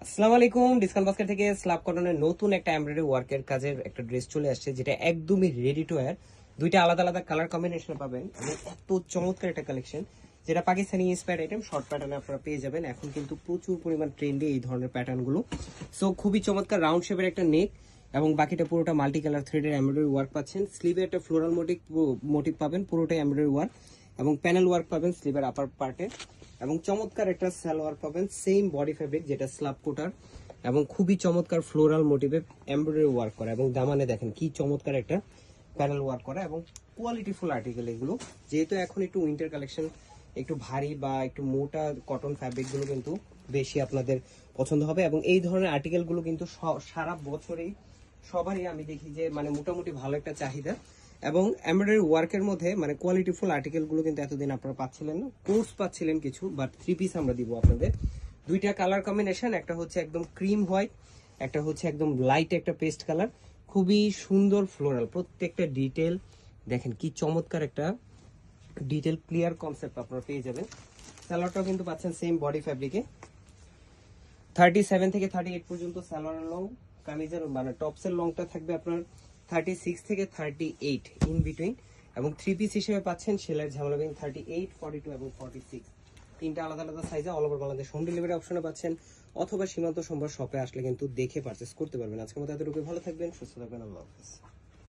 আসসালামু আলাইকুম, discount basket থেকে স্ল্যাব কটনের নতুন একটা এমব্রয়ডারি ওয়ার্কের কাজের একটা ড্রেস চলে আসছে, যেটা একদমই রেডি টু ওয়্যার। দুইটা আলাদা আলাদা কালার কম্বিনেশনে পাবেন এবং এত চমৎকার একটা কালেকশন, যেটা পাকিস্তানি ইন্সপায়ার্ড আইটেম, শর্ট প্যাটার্নে আপনারা পেয়ে যাবেন। এখন কিন্তু প্রচুর পরিমাণ ট্রেন্ডে এই ধরনের প্যাটার্নগুলো। সো খুবই চমৎকার রাউন্ড শেপের একটা নেক এবং বাকিটা পুরোটা মাল্টি কালার থ্রেডের এমব্রয়ডারি ওয়ার্ক পাচ্ছেন। স্লিভে একটা ফ্লোরাল মোটিভ পাবেন, পুরোটাই এমব্রয়ডারি ওয়ার্ক এবং প্যানেল ওয়ার্ক পাবেন স্লিভের আপার পার্টে, এবং চমৎকার একটা সালোয়ার পাবেন সেম বডি ফেব্রিক যেটা স্ল্যাব কোটার, এবং খুবই চমৎকার ফ্লোরাল মোটিভে এমব্রয়ডারি ওয়ার্ক করা, এবং দামানে দেখেন কি চমৎকার একটা প্যানেল ওয়ার্ক করা এবং কোয়ালিটিফুল আর্টিকেল এগুলো। যেহেতু এখন একটু উইন্টার কালেকশন, একটু ভারী বা একটু মোটা কটন ফ্যাব্রিকগুলো কিন্তু বেশি আপনাদের পছন্দ হবে, এবং এই ধরনের আর্টিকেলগুলো কিন্তু সারা বছরেই সবারই আমি দেখি যে মানে মোটামুটি ভালো একটা চাহিদা। এবং এমব্রয়ডারি ওয়ার্কের মধ্যে মানে কোয়ালিটিফুল আর্টিকেলগুলো কিন্তু এতদিন আপনারা পাচ্ছিলেন না, কোর্স পাচ্ছিলেন কিছু, বাট 3 পিস আমরা দিব আপনাদের। দুইটা কালার কম্বিনেশন, একটা হচ্ছে একদম ক্রিম হোয়াইট, একটা হচ্ছে একদম লাইট একটা পেস্ট কালার। খুবই সুন্দর ফ্লোরাল, প্রত্যেকটা ডিটেল দেখেন কি চমৎকার একটা ডিটেল ক্লিয়ার কনসেপ্ট আপনারা পেয়ে যাবেন। সালোয়ারটাও কিন্তু পাচ্ছেন সেম বডি ফ্যাব্রিকে। 37 থেকে 38 পর্যন্ত সালোয়ারের লং, কামিজের মানে টপসের লংটা থাকবে আপনার 36 থেকে 38 ইন বিটুইন, এবং 3 পিস হিসেবে পাচ্ছেন সেলাইয়ের ঝামেলা বিন 38, 42 এবং 46। তিনটা আলাদা আলাদা সাইজে all over Bangladesh home delivery অপশনে পাচ্ছেন, অথবা সীমান্ত সম্ভার শপে আসলে কিন্তু দেখে পারচেস করতে পারবেন। আজকের মতো এতটুকু, ভালো থাকবেন, সুস্থ থাকবেন, আল্লাহ হাফেজ।